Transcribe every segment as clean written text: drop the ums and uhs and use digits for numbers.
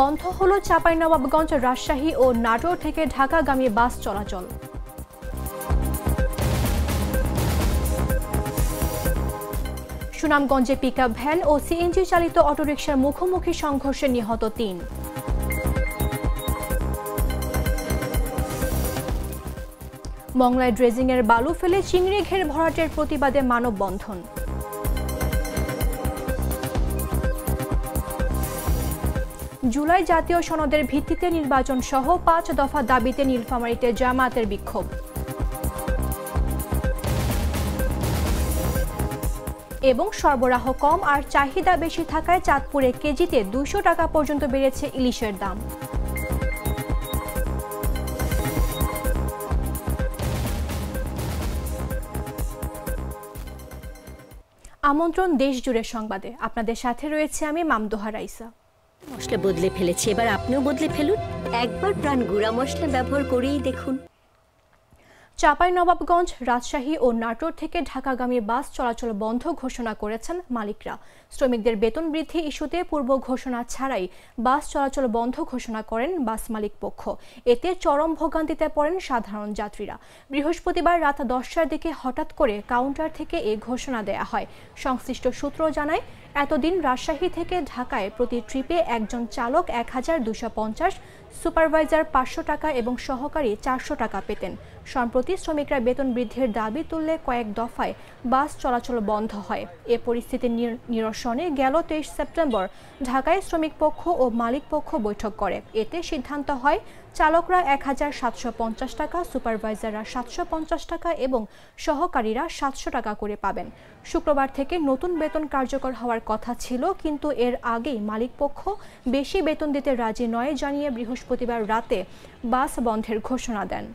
বন্ধ হলো চাঁপাইনবাবগঞ্জ, রাজশাহী ও নাটোর থেকে ঢাকাগামী বাস চলাচল। সুনামগঞ্জে পিকআপ ভ্যান ও সিএনজি চালিত অটোরিকশার মুখোমুখি সংঘর্ষে নিহত ৩। মংলায় ড্রেজিংয়ের বালু ফেলে চিংড়ি ঘের ভরাটের প্রতিবাদে মানববন্ধন। জুলাই জাতীয় সনদের ভিত্তিতে নির্বাচন সহ ৫ দফা দাবিতে নীলফামারীতে জামায়াতের বিক্ষোভ। এবং সরবরাহ কম আর চাহিদা বেশি থাকায় চাঁদপুরে কেজিতে ২০০ টাকা পর্যন্ত বেড়েছে ইলিশের দাম। আমন্ত্রণ দেশ জুড়ে সংবাদে, আপনাদের সাথে রয়েছে আমি মামদোহা রাইসা। মশলা বদলে ফেলেছে, এবার আপনিও বদলে ফেলুন। একবার প্রাণ গুঁড়া মশলা ব্যবহার করেই দেখুন। চাঁপাইনবাবগঞ্জ, রাজশাহী ও নাটোর থেকে ঢাকাগামী বাস চলাচল বন্ধ ঘোষণা করেছেন মালিকরা। শ্রমিকদের বেতন বৃদ্ধি ইস্যুতে পূর্ব ঘোষণা ছাড়াই বাস চলাচল বন্ধ ঘোষণা করেন বাস মালিক পক্ষ। এতে চরম ভোগান্তিতে পড়েন সাধারণ যাত্রীরা। বৃহস্পতিবার রাত ১০টার দিকে হঠাৎ করে কাউন্টার থেকে এ ঘোষণা দেয়া হয়। সংশ্লিষ্ট সূত্র জানায়, এতদিন রাজশাহী থেকে ঢাকায় প্রতি ট্রিপে একজন চালক ১,২৫০, সুপারভাইজার ৫০০ টাকা এবং সহকারী ৪০০ টাকা পেতেন। সম্প্রতি শ্রমিকরা বেতন বৃদ্ধির দাবি তুললে কয়েক দফায় বাস চলাচল বন্ধ হয়। এ পরিস্থিতি নিরসনে গেল ২৩ সেপ্টেম্বর ঢাকায় শ্রমিক পক্ষ ও মালিক পক্ষ বৈঠক করে। এতে সিদ্ধান্ত হয় চালকরা ১,৭৫০ টাকা, সুপারভাইজাররা ৭৫০ টাকা এবং সহকারীরা ৭০০ টাকা করে পাবেন। শুক্রবার থেকে নতুন বেতন কার্যকর হওয়ার কথা ছিল, কিন্তু এর আগেই মালিক পক্ষ বেশি বেতন দিতে রাজি নয় জানিয়ে বৃহস্পতিবার রাতে বাস বন্ধের ঘোষণা দেন।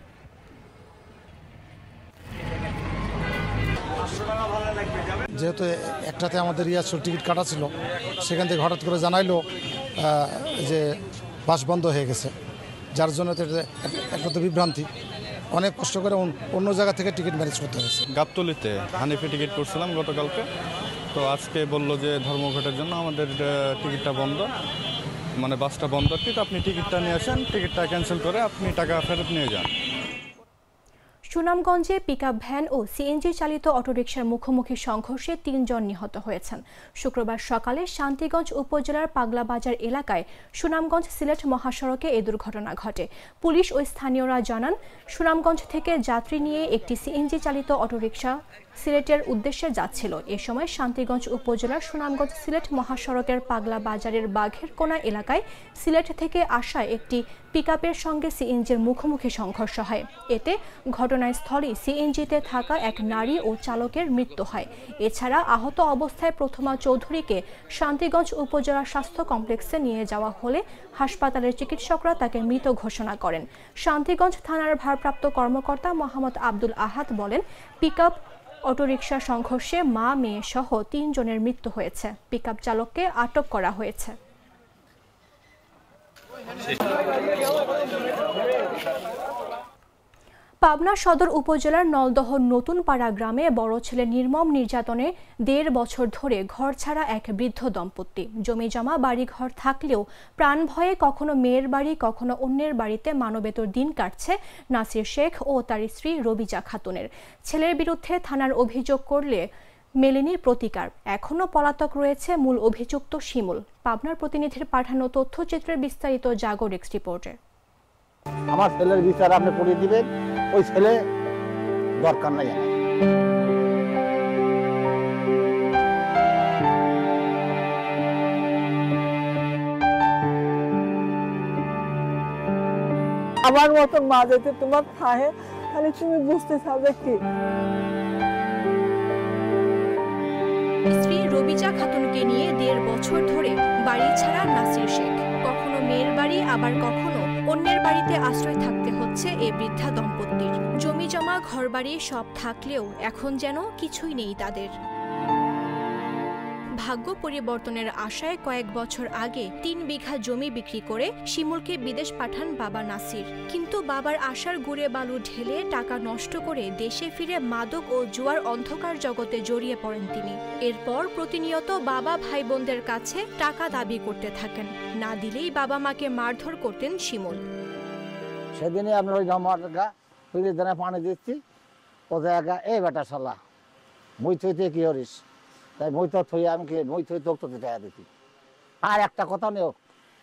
যেহেতু একটাতে আমাদের ইয়াসুর টিকিট কাটা ছিল, সেখান থেকে হঠাৎ করে জানাইলো যে বাস বন্ধ হয়ে গেছে, যার জন্য একটা তো বিভ্রান্তি। অনেক কষ্ট করে অন্য জায়গা থেকে টিকিট ম্যানেজ করতে হয়েছে। গাবতলীতে হানিফে টিকিট করছিলাম গতকালকে, তো আজকে বললো যে ধর্মঘটের জন্য আমাদের টিকিটটা বন্ধ, মানে বাসটা বন্ধ আর কি, তো আপনি টিকিটটা নিয়ে আসেন, টিকিটটা ক্যান্সেল করে আপনি টাকা ফেরত নিয়ে যান। সুনামগঞ্জে পিকআপ ভ্যান ও সিএনজি চালিত অটোরিকশার মুখোমুখি সংঘর্ষে ৩ জন নিহত হয়েছেন। শুক্রবার সকালে শান্তিগঞ্জ উপজেলার পাগলাবাজার এলাকায় সুনামগঞ্জ সিলেট মহাসড়কে এ দুর্ঘটনা ঘটে। পুলিশ ও স্থানীয়রা জানান, সুনামগঞ্জ থেকে যাত্রী নিয়ে একটি সিএনজি চালিত অটোরিকশা সিলেটের উদ্দেশ্যে যাচ্ছিল। এ সময় শান্তিগঞ্জ উপজেলার সুনামগঞ্জ সিলেট মহাসড়কের পাগলাবাজারের বাঘের কোনা এলাকায় সিলেট থেকে আসা একটি পিকআপের সঙ্গে সিএনজির মুখোমুখি সংঘর্ষ হয়। এতে ঘটনাস্থলেই সিএনজিতে থাকা এক নারী ও চালকের মৃত্যু হয়। এছাড়া আহত অবস্থায় প্রথমা চৌধুরীকে শান্তিগঞ্জ উপজেলা স্বাস্থ্য কমপ্লেক্সে নিয়ে যাওয়া হলে হাসপাতালের চিকিৎসকরা তাকে মৃত ঘোষণা করেন। শান্তিগঞ্জ থানার ভারপ্রাপ্ত কর্মকর্তা মোহাম্মদ আব্দুল আহাদ বলেন, পিকআপ অটোরিকশা সংঘর্ষে মা, মেয়ে সহ ৩ জনের মৃত্যু হয়েছে। পিকআপ চালককে আটক করা হয়েছে। পাবনা সদর উপজেলার নলদহ নতুন পাড়া গ্রামে বড় ছেলে নির্মম নির্যাতনে ১.৫ বছর ধরে ঘর ছাড়া এক বৃদ্ধ দম্পতি। জমি জমা বাড়িঘর থাকলেও প্রাণ ভয়ে কখনো মেয়ের বাড়ি, কখনো অন্যের বাড়িতে মানবেতর দিন কাটছে নাসির শেখ ও তার স্ত্রী রবিজা খাতুনের। ছেলের বিরুদ্ধে থানার অভিযোগ করলে মেলেনি প্রতিকার। এখনও পলাতক রয়েছে মূল অভিযুক্ত শিমুল। পাবনার প্রতিনিধির পাঠানো তথ্যচিত্রের বিস্তারিত জাগর এক্স রিপোর্টে। আমার ছেলের বিচার আপনি করে দিবেন, ওই ছেলে দরকার নাই। আমার মতন মা যেতে তোমার থাকে, তাহলে তুমি বুঝতে চাবে কি? স্ত্রী রবিজা খাতুনকে নিয়ে ১.৫ বছর ধরে বাড়ি ছাড়া নাসির শেখ। কখনো মেয়ের বাড়ি, আবার কখনো অন্যের বাড়িতে আশ্রয় থাকতে হচ্ছে এই বৃদ্ধা দম্পতির। জমি জমা ঘরবাড়ি সব থাকলেও এখন যেন কিছুই নেই তাদের। ভাগ্য পরিবর্তনের আশায় কয়েক বছর আগে ৩ বিঘা জমি বিক্রি করে শিমুলকে বিদেশ পাঠান বাবা নাসির। কিন্তু বাবার আশার গুড়ে বালু ঢেলে টাকা নষ্ট করে দেশে ফিরে মাদক ও জুয়ার অন্ধকার জগতে জড়িয়ে পড়েন তিনি। এরপর প্রতিনিয়ত বাবা ভাই বোনদের কাছে টাকা দাবি করতে থাকেন, না দিলেই বাবা মাকে মারধর করতেন শিমুল। সেদিনই আপনার ওই জামাটা তুলে দানা পানি দিচ্ছি, ও জায়গা এই বেটা শালা মই থইতে কি করিস, তাই মই তো থই আমি কি মই থই তোকে তো টাকা দিতি। আর একটা কথা নেই,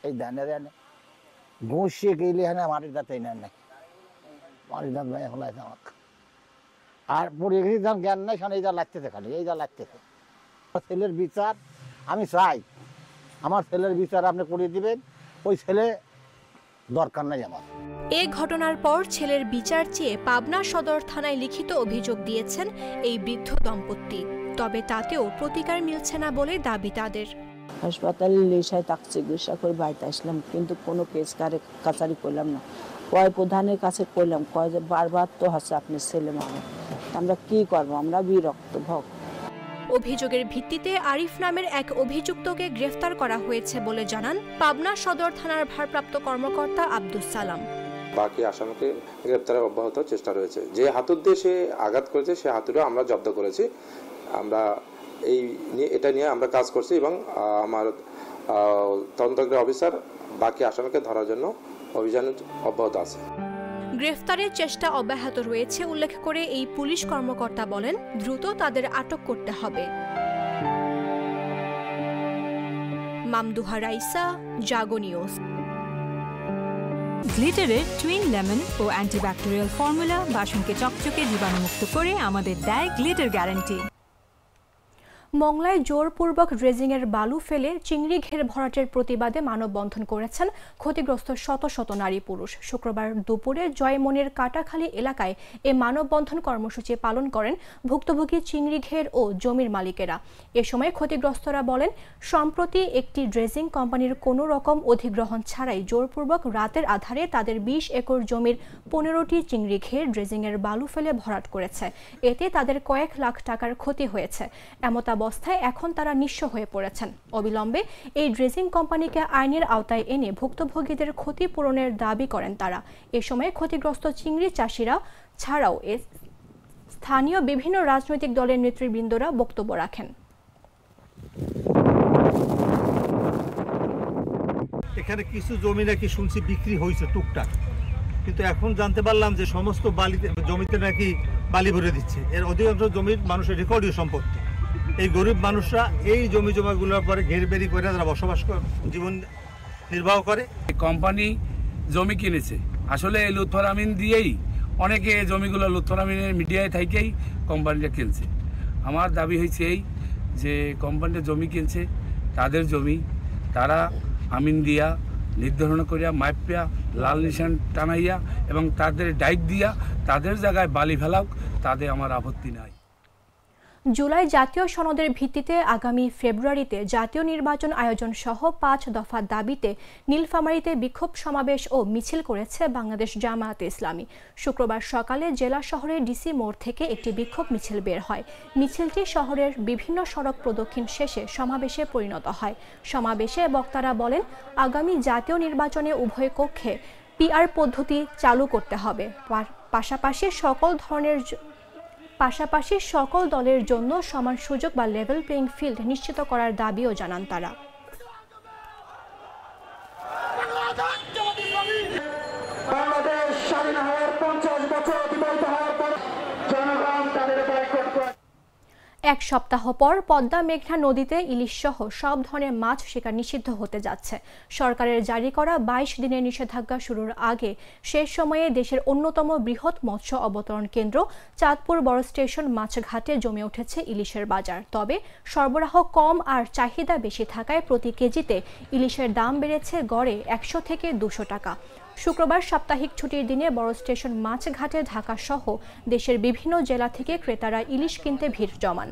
এই ধানে ধানে ঘুষিয়ে গেলে হ্যাঁ মাটির দাঁত এই নেন নাই, মাটির দাঁত ভাই এখন আছে আমাকে। আর পড়ে গেছি যখন জ্ঞান নাই সেখানে এই যা লাগতেছে, খালি এই যা লাগতেছে। ছেলের বিচার আমি চাই, আমার ছেলের বিচার আপনি করিয়ে দিবেন, ওই ছেলে দরকার নাই আমার। এ ঘটনার পর ছেলের বিচার চেয়ে পাবনা সদর থানায় লিখিত অভিযোগ দিয়েছেন এই বৃদ্ধ দম্পতি। তবে তাতেও প্রতিকার মিলছে না বলে দাবি তাদের। হাসপাতালে লেসায় তাক চিকিৎসা করে বাড়িতে আসলাম, কিন্তু কোনো কেস কাছারি করলাম না। কয় প্রধানের কাছে করলাম, কয় যে বারবার তো হচ্ছে আপনার ছেলে মামা, আমরা কি করবো, আমরা বিরক্ত ভোগ। অভিযোগের ভিত্তিতে আরিফ নামের এক অভিযুক্তকে গ্রেফতার করা হয়েছে বলে জানান পাবনা সদর থানার ভারপ্রাপ্ত কর্মকর্তা আব্দুস সালাম। বাকি আসামিকে গ্রেফতারের অব্যাহত চেষ্টা রয়েছে। যে হাতুড় দিয়ে সে আঘাত করেছে সে হাতুড়ে আমরা জব্দ করেছি। আমরা এটা নিয়ে আমরা কাজ করছি এবং আমার তদন্তকারী অফিসার বাকি আসামিকে ধরার জন্য অভিযান অব্যাহত আছে। গ্রেফতারের চেষ্টা অব্যাহত রয়েছে উল্লেখ করে এই পুলিশ কর্মকর্তা বলেন, দ্রুত তাদের আটক করতে হবে। মামদুহা রাইসা, জাগো নিউজ। গ্লিটারের টুইন লেমন ও অ্যান্টিব্যাকটেরিয়াল ফর্মুলা বাসনকে চকচকে জীবাণুমুক্ত করে আমাদের দেয় গ্লিটার গ্যারান্টি। মংলায় জোরপূর্বক ড্রেজিংয়ের বালু ফেলে চিংড়ি ঘের ভরাটের প্রতিবাদে মানববন্ধন করেছেন ক্ষতিগ্রস্ত শত শত নারী পুরুষ। শুক্রবার দুপুরে জয়মনির কাটাখালী এলাকায় এ মানববন্ধন কর্মসূচি পালন করেন ভুক্তভোগী চিংড়ি ঘের ও জমির মালিকেরা। এ সময় ক্ষতিগ্রস্তরা বলেন, সম্প্রতি একটি ড্রেজিং কোম্পানির কোনো রকম অধিগ্রহণ ছাড়াই জোরপূর্বক রাতের আধারে তাদের ২০ একর জমির ১৫টি চিংড়ি ঘের ড্রেজিংয়ের বালু ফেলে ভরাট করেছে। এতে তাদের কয়েক লাখ টাকার ক্ষতি হয়েছে। অবস্থায় এখন তারা নিঃস্ব হয়ে পড়েছেন। অবিলম্বে এই ড্রেজিং কোম্পানিকে আইনের আওতায় এনে ভুক্তভোগীদের ক্ষতিপূরণের দাবি করেন তারা। এ সময় ক্ষতিগ্রস্ত চিংড়ি চাষিরা ছাড়াও স্থানীয় বিভিন্ন রাজনৈতিক দলের নেতৃবৃন্দরা বক্তব্য রাখেন। এখানে কিছু জমি নাকি শুনছি বিক্রি হয়েছে টুকটাক, কিন্তু এখন জানতে পারলাম যে সমস্ত জমিতে নাকি বালি ভরে দিচ্ছে। এর অধিকাংশ জমির মানুষের রেকর্ডীয় সম্পত্তি। এই গরিব মানুষরা এই জমি জমাগুলোর পরে ঘেরবেরি করে তারা বসবাস করে জীবন নির্বাহ করে। কোম্পানি জমি কিনেছে আসলে লুৎফর আমিন দিয়েই, অনেকে জমিগুলো লুৎফর আমিনের মিডিয়ায় থাকেই কোম্পানিটা কিনছে। আমার দাবি হয়েছে এই যে কোম্পানিটা জমি কিনছে তাদের জমি, তারা আমিন দিয়া নির্ধারণ করিয়া মাইপিয়া লাল নিশান টানাইয়া এবং তাদের ডাইক দিয়া তাদের জায়গায় বালি ফেলাওক, তাতে আমার আপত্তি নাই। জুলাই জাতীয় সনদের ভিত্তিতে আগামী ফেব্রুয়ারিতে জাতীয় নির্বাচন আয়োজন সহ ৫ দফা দাবিতে নীলফামারীতে বিক্ষোভ সমাবেশ ও মিছিল করেছে বাংলাদেশ জামায়াতে ইসলামী। শুক্রবার সকালে জেলা শহরের ডিসি মোড় থেকে একটি বিক্ষোভ মিছিল বের হয়। মিছিলটি শহরের বিভিন্ন সড়ক প্রদক্ষিণ শেষে সমাবেশে পরিণত হয়। সমাবেশে বক্তারা বলেন, আগামী জাতীয় নির্বাচনে উভয় কক্ষে পিআর পদ্ধতি চালু করতে হবে। পাশাপাশি সকল দলের জন্য সমান সুযোগ বা লেভেল প্লেইং ফিল্ড নিশ্চিত করার দাবিও জানান তারা। বাংলাদেশ স্বাধীন হওয়ার 50 বছর অতিবাহিত হওয়ার পর জনগণ তাদের বয়কট করে। এক সপ্তাহ পর পদ্মা মেঘনা নদীতে ইলিশ সহ সব ধরনের মাছ শিকার নিষিদ্ধ হতে যাচ্ছে। সরকারের জারি করা ২২ দিনের নিষেধাজ্ঞা শুরুর আগে শেষ সময়ে দেশের অন্যতম বৃহৎ মৎস্য অবতরণ কেন্দ্র চাঁদপুর বড় স্টেশন মাছঘাটে জমে উঠেছে ইলিশের বাজার। তবে সরবরাহ কম আর চাহিদা বেশি থাকায় প্রতি কেজিতে ইলিশের দাম বেড়েছে গড়ে ১০০ থেকে ২০০ টাকা। শুক্রবার সাপ্তাহিক ছুটির দিনে বড় স্টেশন মাছঘাটে ঢাকা সহ দেশের বিভিন্ন জেলা থেকে ক্রেতারা ইলিশ কিনতে ভিড় জমান।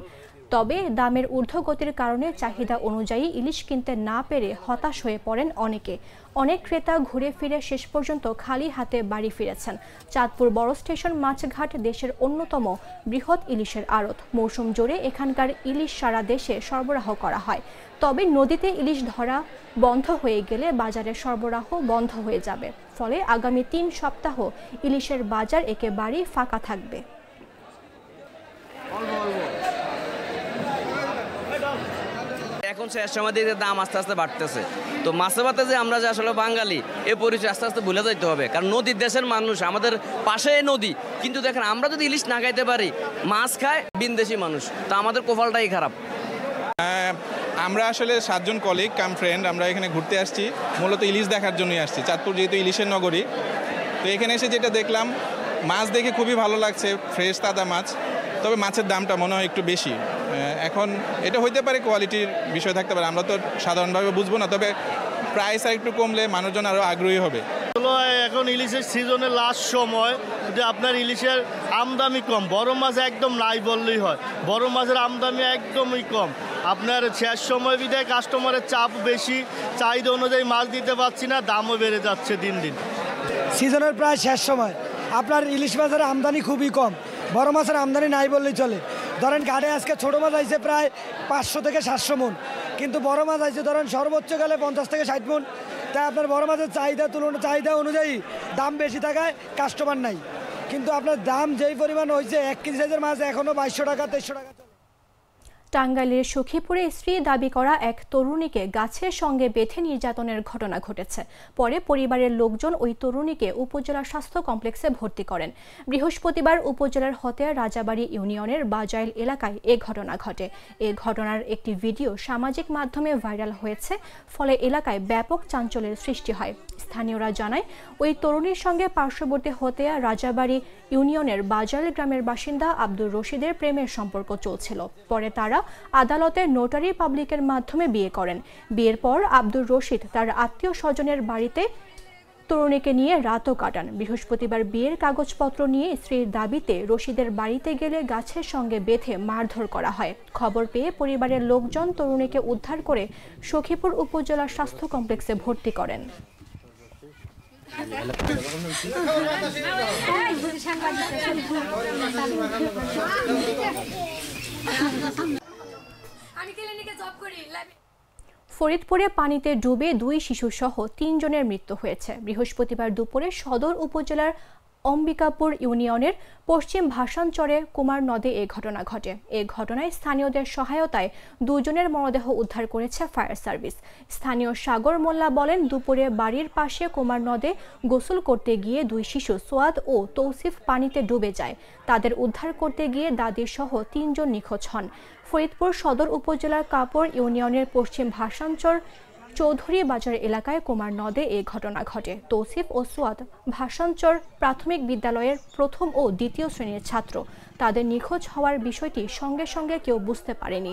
তবে দামের ঊর্ধ্বগতির কারণে চাহিদা অনুযায়ী ইলিশ কিনতে না পেরে হতাশ হয়ে পড়েন অনেকে। অনেক ক্রেতা ঘুরে ফিরে শেষ পর্যন্ত খালি হাতে বাড়ি ফিরেছেন। চাঁদপুর বড় স্টেশন মাছঘাট দেশের অন্যতম বৃহৎ ইলিশের আড়ত। মৌসুম জুড়ে এখানকার ইলিশ সারা দেশে সরবরাহ করা হয়। তবে নদীতে ইলিশ ধরা বন্ধ হয়ে গেলে বাজারে সরবরাহ বন্ধ হয়ে যাবে। ফলে আগামী ৩ সপ্তাহ ইলিশের বাজার একেবারেই ফাঁকা থাকবে। এখন শেষ সময় দিকে দাম আস্তে আস্তে বাড়তেছে, তো মাছে ভাতে যে আমরা যে আসলে বাঙালি এই পরিচয় আস্তে আস্তে ভুলে যাইতে হবে। কারণ নদীর দেশের মানুষ, আমাদের পাশে নদী, কিন্তু দেখেন আমরা যদি ইলিশ না খাইতে পারি, মাছ খায় বিনদেশি মানুষ, তা আমাদের কপালটাই খারাপ। আমরা আসলে 7 জন কলিগ কাম ফ্রেন্ড আমরা এখানে ঘুরতে আসছি, মূলত ইলিশ দেখার জন্যই আসছি। চাঁদপুর যেহেতু ইলিশের নগরী, তো এখানে এসে যেটা দেখলাম, মাছ দেখে খুবই ভালো লাগছে, ফ্রেশ তাজা মাছ। তবে মাছের দামটা মনে হয় একটু বেশি। এখন এটা হইতে পারে কোয়ালিটির বিষয় থাকতে পারে, আমরা তো সাধারণভাবে বুঝবো না। তবে প্রাইস আর একটু কমলে মানুষজন আরও আগ্রহী হবে। এখন ইলিশের সিজনের লাস্ট সময়, যে আপনার ইলিশের আমদানি কম, বড় মাছ একদম নাই বললেই হয়। বড় মাছের আমদানি একদমই কম। আপনার শেষ সময় বিধায় কাস্টমারের চাপ বেশি, চাহিদা অনুযায়ী মাছ দিতে পারছি না, দামও বেড়ে যাচ্ছে দিন দিন। সিজনের প্রায় শেষ সময়, আপনার ইলিশ মাছের আমদানি খুবই কম, বড় মাছের আমদানি নাই বললেই চলে। ধরেন ঘাটে আজকে ছোটো মাছ আইছে প্রায় 500 থেকে 700 মন, কিন্তু বড় মাছ আইছে ধরেন সর্বোচ্চ গেলে 50 থেকে 60 মন। তাই আপনার বড় মাছের চাহিদা অনুযায়ী দাম বেশি থাকায় কাস্টমার নাই, কিন্তু আপনার দাম যেই পরিমাণ হয়েছে 1 কেজি সাইজের মাছ এখনও 2200 টাকা 2300 টাকা। টাঙ্গাইলের সখীপুরে স্ত্রী দাবি করা এক তরুণীকে গাছের সঙ্গে বেঁধে নির্যাতনের ঘটনা ঘটেছে। পরে পরিবারের লোকজন ওই তরুণীকে উপজেলা স্বাস্থ্য কমপ্লেক্সে ভর্তি করেন। বৃহস্পতিবার উপজেলার হতেয়া রাজাবাড়ি ইউনিয়নের বাজাইল এলাকায় এ ঘটনা ঘটে। এ ঘটনার একটি ভিডিও সামাজিক মাধ্যমে ভাইরাল হয়েছে, ফলে এলাকায় ব্যাপক চাঞ্চল্যের সৃষ্টি হয়। স্থানীয়রা জানায়, ওই তরুণীর সঙ্গে পার্শ্ববর্তী হতেয়া রাজাবাড়ি ইউনিয়নের বাজাইল গ্রামের বাসিন্দা আব্দুর রশিদের প্রেমের সম্পর্ক চলছিল। পরে তারা আদালতে নোটারি পাবলিকের মাধ্যমে বিয়ে করেন। বিয়ের পর আব্দুর রশিদ তার আত্মীয় স্বজনের বাড়িতে তরুণীকে নিয়ে রাতও কাটান। বৃহস্পতিবার বিয়ের কাগজপত্র নিয়ে স্ত্রীর দাবিতে রশিদের বাড়িতে গেলে গাছের সঙ্গে বেঁধে মারধর করা হয়। খবর পেয়ে পরিবারের লোকজন তরুণীকে উদ্ধার করে সখীপুর উপজেলা স্বাস্থ্য কমপ্লেক্সে ভর্তি করেন। ফরিদপুরে পানিতে ডুবে 2 শিশুসহ 3 জনের মৃত্যু হয়েছে। বৃহস্পতিবার দুপুরে সদর উপজেলার অম্বিকাপুর ইউনিয়নের পশ্চিম ভাসানচরে কুমার নদে এ ঘটনা ঘটে। এ ঘটনায় স্থানীয়দের সহায়তায় 2 জনের মরদেহ উদ্ধার করেছে ফায়ার সার্ভিস। স্থানীয় সাগর মোল্লা বলেন, দুপুরে বাড়ির পাশে কুমার নদে গোসল করতে গিয়ে 2 শিশু সোয়াদ ও তৌসিফ পানিতে ডুবে যায়। তাদের উদ্ধার করতে গিয়ে দাদি সহ 3 জন নিখোঁজ হন। ফরিদপুর সদর উপজেলার কাপড় ইউনিয়নের পশ্চিম ভাসানচর চৌধুরী বাজার এলাকায় কুমার নদে এ ঘটনা ঘটে। তৌসিফ ও সোয়াদ ভাসানচর প্রাথমিক বিদ্যালয়ের 1ম ও 2য় শ্রেণীর ছাত্র। তাদের নিখোঁজ হওয়ার বিষয়টি সঙ্গে সঙ্গে কেউ বুঝতে পারেনি।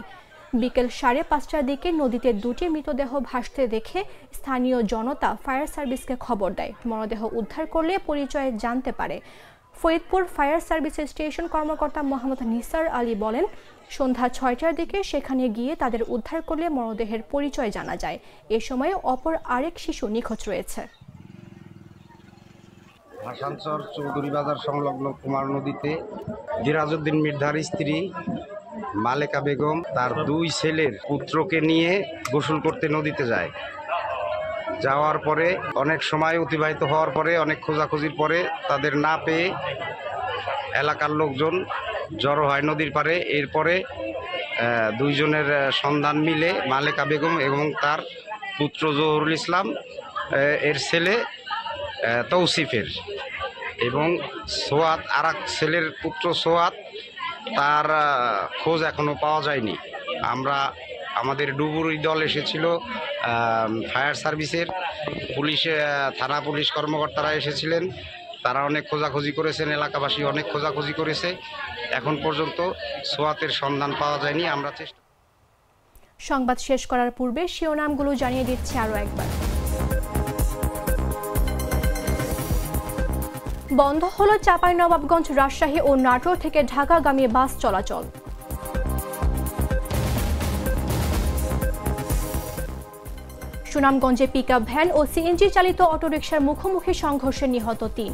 বিকেল 5:30টার দিকে নদীতে 2টি মৃতদেহ ভাসতে দেখে স্থানীয় জনতা ফায়ার সার্ভিসকে খবর দেয়। মরদেহ উদ্ধার করলে পরিচয় জানতে পারে। ফরিদপুর ফায়ার সার্ভিসের স্টেশন কর্মকর্তা মোহাম্মদ নিসার আলী বলেন, সন্ধ্যা 6টার দিকে সেখানে গিয়ে তাদের উদ্ধার করলে মরদেহের পরিচয় জানা যায়। এ সময় অপর আরেক শিশু নিখোঁজ রয়েছে। ভাসানচর চৌধুরী বাজার সংলগ্ন কুমার নদীতে গিরাজউদ্দিন মির্ধার স্ত্রী মালেকা বেগম তার 2 ছেলের পুত্রকে নিয়ে গোসল করতে নদীতে যায়। যাওয়ার পরে অনেক সময় অতিবাহিত হওয়ার পরে, অনেক খোঁজাখুঁজির পরে তাদের না পেয়ে এলাকার লোকজন জড়ো হয় নদীর পাড়ে। এরপরে 2 জনের সন্ধান মিলে মালেকা বেগম এবং তার পুত্র জহুরুল ইসলাম এর ছেলে তৌসিফের, এবং সোয়াদ আরেক ছেলের পুত্র সোয়াদ, তার খোঁজ এখনো পাওয়া যায়নি। আমাদের ডুবুরি দল এসেছিল, ফায়ার সার্ভিসের পুলিশ, থানা পুলিশ কর্মকর্তারা এসেছিলেন। তারা অনেক খোঁজাখুঁজি করেছেন, এলাকাবাসী অনেক খোঁজাখুঁজি করেছে। এখন পর্যন্ত সোয়াতের সন্ধান পাওয়া যায়নি। আমরা সংবাদ শেষ করার পূর্বে শিরোনামগুলো জানিয়ে দিচ্ছি আরও একবার। বন্ধ হলো চাঁপাইনবাবগঞ্জ, রাজশাহী ও নাটোর থেকে ঢাকাগামী বাস চলাচল। সুনামগঞ্জে পিকআপ ভ্যান ও সিএনজি চালিত অটোরিকশার মুখোমুখি সংঘর্ষে নিহত 3।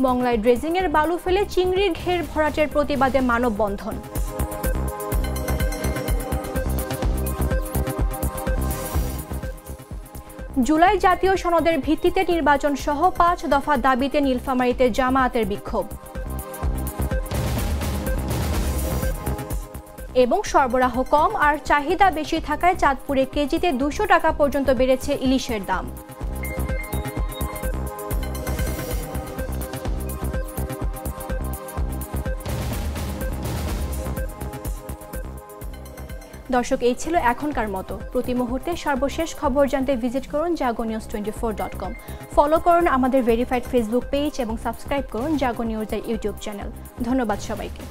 মংলায় ড্রেজিংয়ের বালু ফেলে চিংড়ির ঘের ভরাটের প্রতিবাদে মানববন্ধন। জুলাই জাতীয় সনদের ভিত্তিতে নির্বাচন সহ 5 দফা দাবিতে নীলফামারীতে জামায়াতের বিক্ষোভ। এবং সরবরাহ কম আর চাহিদা বেশি থাকায় চাঁদপুরে কেজিতে 200 টাকা পর্যন্ত বেড়েছে ইলিশের দাম। দর্শক, এই ছিল এখনকার মতো। প্রতি মুহূর্তে সর্বশেষ খবর জানতে ভিজিট করুন jagonews24.com। ফলো করুন আমাদের ভেরিফাইড ফেসবুক পেজ এবং সাবস্ক্রাইব করুন জাগো নিউজের ইউটিউব চ্যানেল। ধন্যবাদ সবাইকে।